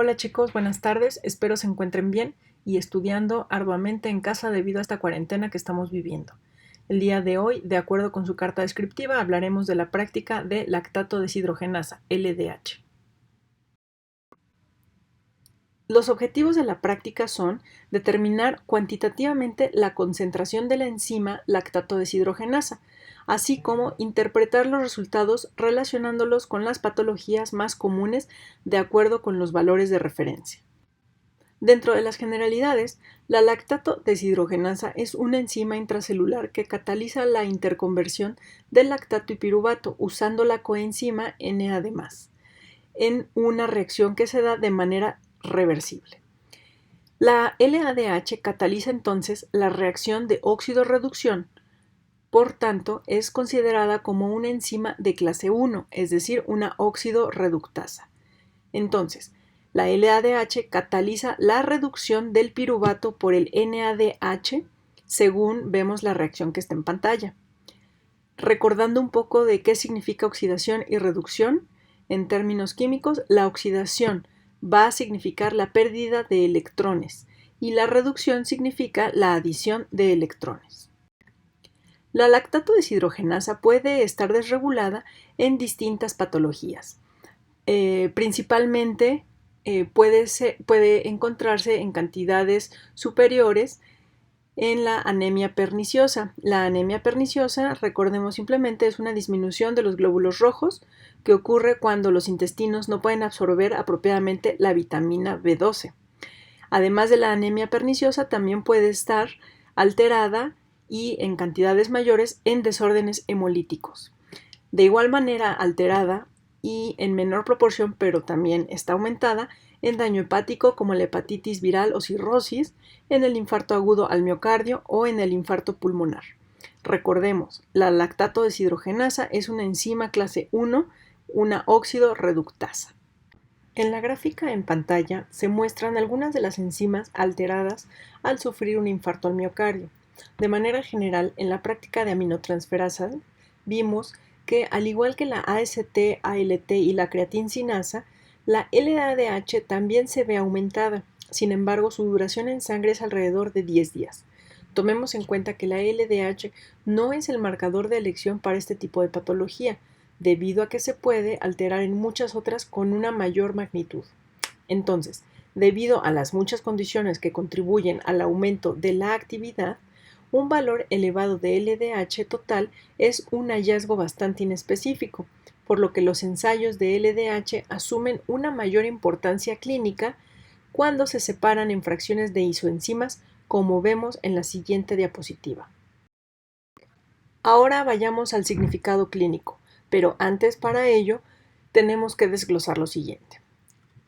Hola chicos, buenas tardes, espero se encuentren bien y estudiando arduamente en casa debido a esta cuarentena que estamos viviendo. El día de hoy, de acuerdo con su carta descriptiva, hablaremos de la práctica de lactato deshidrogenasa, LDH. Los objetivos de la práctica son determinar cuantitativamente la concentración de la enzima lactato deshidrogenasa, así como interpretar los resultados relacionándolos con las patologías más comunes de acuerdo con los valores de referencia. Dentro de las generalidades, la lactato deshidrogenasa es una enzima intracelular que cataliza la interconversión del lactato y piruvato usando la coenzima NAD+, en una reacción que se da de manera reversible. La LADH cataliza entonces la reacción de óxido-reducción, por tanto es considerada como una enzima de clase 1, es decir, una óxido-reductasa. Entonces, la LADH cataliza la reducción del piruvato por el NADH, según vemos la reacción que está en pantalla. Recordando un poco de qué significa oxidación y reducción, en términos químicos, la oxidación va a significar la pérdida de electrones y la reducción significa la adición de electrones. La lactato deshidrogenasa puede estar desregulada en distintas patologías. Principalmente puede encontrarse en cantidades superiores en la anemia perniciosa. La anemia perniciosa, recordemos simplemente, es una disminución de los glóbulos rojos que ocurre cuando los intestinos no pueden absorber apropiadamente la vitamina B12. Además de la anemia perniciosa, también puede estar alterada y en cantidades mayores en desórdenes hemolíticos. De igual manera alterada y en menor proporción, pero también está aumentada, en daño hepático como la hepatitis viral o cirrosis, en el infarto agudo al miocardio o en el infarto pulmonar. Recordemos, la lactato deshidrogenasa es una enzima clase 1, una óxido reductasa. En la gráfica en pantalla se muestran algunas de las enzimas alteradas al sufrir un infarto al miocardio. De manera general, en la práctica de aminotransferasa vimos que, al igual que la AST, ALT y la creatincinasa, la LADH también se ve aumentada. Sin embargo, su duración en sangre es alrededor de 10 días. Tomemos en cuenta que la LDH no es el marcador de elección para este tipo de patología, debido a que se puede alterar en muchas otras con una mayor magnitud. Entonces, debido a las muchas condiciones que contribuyen al aumento de la actividad, un valor elevado de LDH total es un hallazgo bastante inespecífico, por lo que los ensayos de LDH asumen una mayor importancia clínica cuando se separan en fracciones de isoenzimas, como vemos en la siguiente diapositiva. Ahora vayamos al significado clínico, pero antes para ello tenemos que desglosar lo siguiente.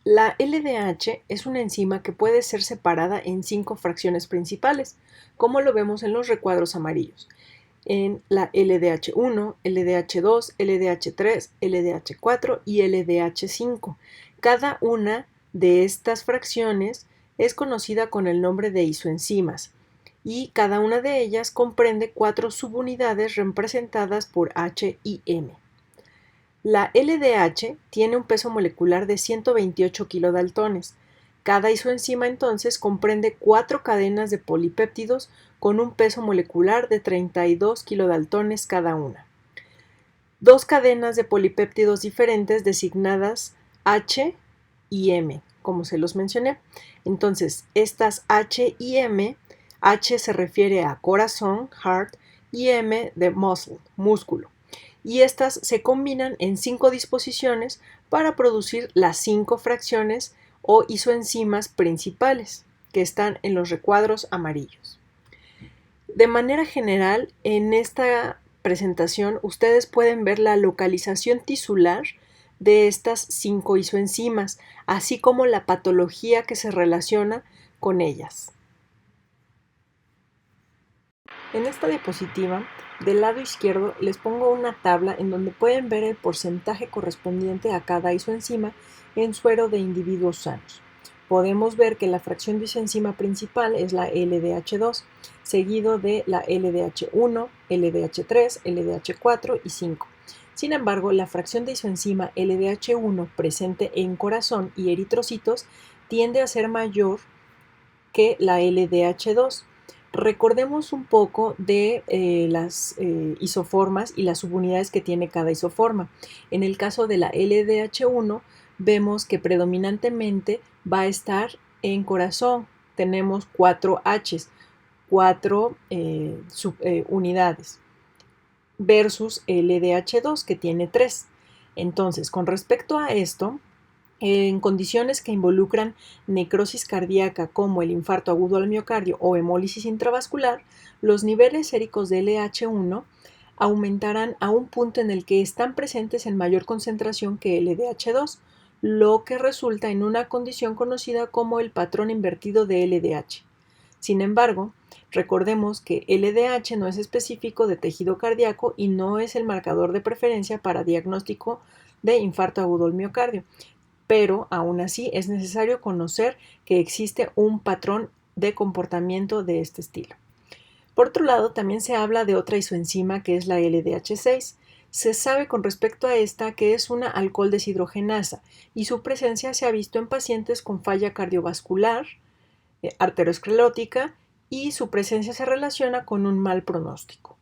La LDH es una enzima que puede ser separada en 5 fracciones principales, como lo vemos en los recuadros amarillos, en la LDH1, LDH2, LDH3, LDH4 y LDH5. Cada una de estas fracciones es conocida con el nombre de isoenzimas y cada una de ellas comprende 4 subunidades representadas por H y M. La LDH tiene un peso molecular de 128 kilodaltones. Cada isoenzima entonces comprende 4 cadenas de polipéptidos con un peso molecular de 32 kilodaltones cada una. 2 cadenas de polipéptidos diferentes designadas H y M, como se los mencioné. Entonces, estas H y M, H se refiere a corazón, heart, y M de muscle, músculo. Y estas se combinan en 5 disposiciones para producir las 5 fracciones o isoenzimas principales que están en los recuadros amarillos. De manera general, en esta presentación ustedes pueden ver la localización tisular de estas 5 isoenzimas, así como la patología que se relaciona con ellas. En esta diapositiva, del lado izquierdo les pongo una tabla en donde pueden ver el porcentaje correspondiente a cada isoenzima en suero de individuos sanos. Podemos ver que la fracción de isoenzima principal es la LDH2, seguido de la LDH1, LDH3, LDH4 y 5. Sin embargo, la fracción de isoenzima LDH1 presente en corazón y eritrocitos tiende a ser mayor que la LDH2. Recordemos un poco de las isoformas y las subunidades que tiene cada isoforma. En el caso de la LDH1, vemos que predominantemente va a estar en corazón. Tenemos 4 H's, 4 unidades, versus LDH2 que tiene 3. Entonces, con respecto a esto, en condiciones que involucran necrosis cardíaca como el infarto agudo al miocardio o hemólisis intravascular, los niveles séricos de LH1 aumentarán a un punto en el que están presentes en mayor concentración que LDH2, lo que resulta en una condición conocida como el patrón invertido de LDH. Sin embargo, recordemos que LDH no es específico de tejido cardíaco y no es el marcador de preferencia para diagnóstico de infarto agudo al miocardio, pero aún así es necesario conocer que existe un patrón de comportamiento de este estilo. Por otro lado, también se habla de otra isoenzima que es la LDH6. Se sabe con respecto a esta que es una alcohol deshidrogenasa y su presencia se ha visto en pacientes con falla cardiovascular, arteriosclerótica, y su presencia se relaciona con un mal pronóstico.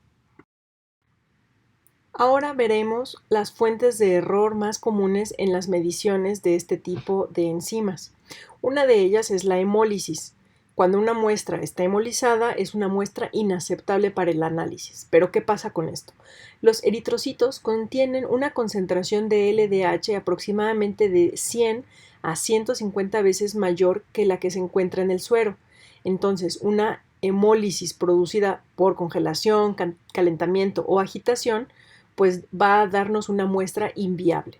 Ahora veremos las fuentes de error más comunes en las mediciones de este tipo de enzimas. Una de ellas es la hemólisis. Cuando una muestra está hemolizada, es una muestra inaceptable para el análisis. ¿Pero qué pasa con esto? Los eritrocitos contienen una concentración de LDH aproximadamente de 100 a 150 veces mayor que la que se encuentra en el suero. Entonces, una hemólisis producida por congelación, calentamiento o agitación pues va a darnos una muestra inviable.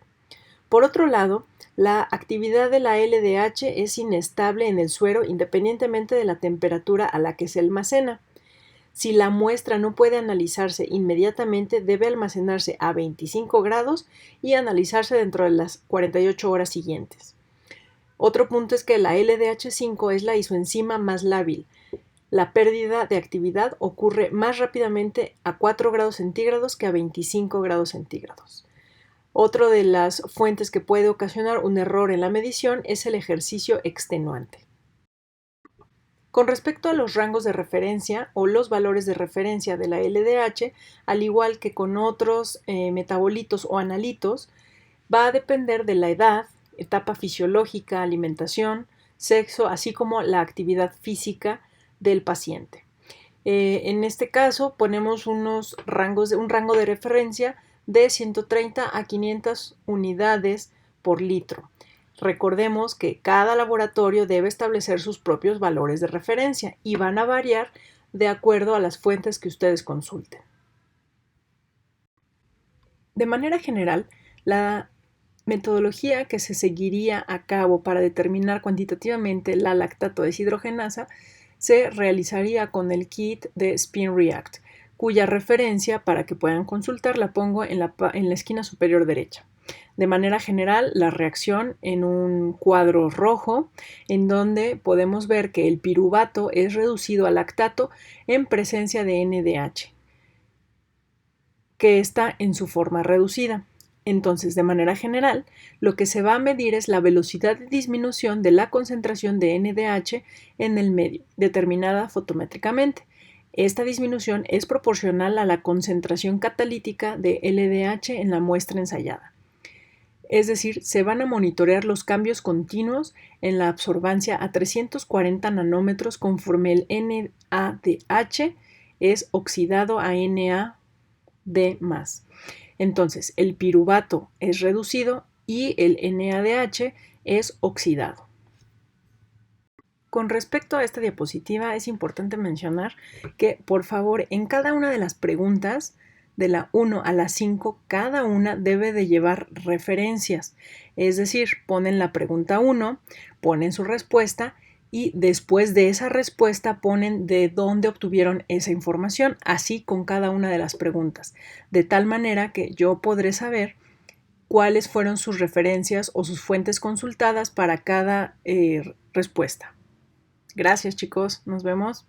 Por otro lado, la actividad de la LDH es inestable en el suero independientemente de la temperatura a la que se almacena. Si la muestra no puede analizarse inmediatamente, debe almacenarse a 25 grados y analizarse dentro de las 48 horas siguientes. Otro punto es que la LDH5 es la isoenzima más lábil. La pérdida de actividad ocurre más rápidamente a 4 grados centígrados que a 25 grados centígrados. Otra de las fuentes que puede ocasionar un error en la medición es el ejercicio extenuante. Con respecto a los rangos de referencia o los valores de referencia de la LDH, al igual que con otros metabolitos o analitos, va a depender de la edad, etapa fisiológica, alimentación, sexo, así como la actividad física del paciente. En este caso ponemos un rango de referencia de 130 a 500 unidades por litro. Recordemos que cada laboratorio debe establecer sus propios valores de referencia y van a variar de acuerdo a las fuentes que ustedes consulten. De manera general, la metodología que se seguiría a cabo para determinar cuantitativamente la lactato deshidrogenasa se realizaría con el kit de SpinReact, cuya referencia para que puedan consultar la pongo en la esquina superior derecha. De manera general, la reacción en un cuadro rojo, en donde podemos ver que el piruvato es reducido a lactato en presencia de NDH, que está en su forma reducida. Entonces, de manera general, lo que se va a medir es la velocidad de disminución de la concentración de NDH en el medio, determinada fotométricamente. Esta disminución es proporcional a la concentración catalítica de LDH en la muestra ensayada. Es decir, se van a monitorear los cambios continuos en la absorbancia a 340 nanómetros conforme el NADH es oxidado a NAD+. Entonces, el piruvato es reducido y el NADH es oxidado. Con respecto a esta diapositiva, es importante mencionar que, por favor, en cada una de las preguntas, de la 1 a la 5, cada una debe de llevar referencias. Es decir, ponen la pregunta 1, ponen su respuesta y después de esa respuesta ponen de dónde obtuvieron esa información, así con cada una de las preguntas, de tal manera que yo podré saber cuáles fueron sus referencias o sus fuentes consultadas para cada respuesta. Gracias, chicos, nos vemos.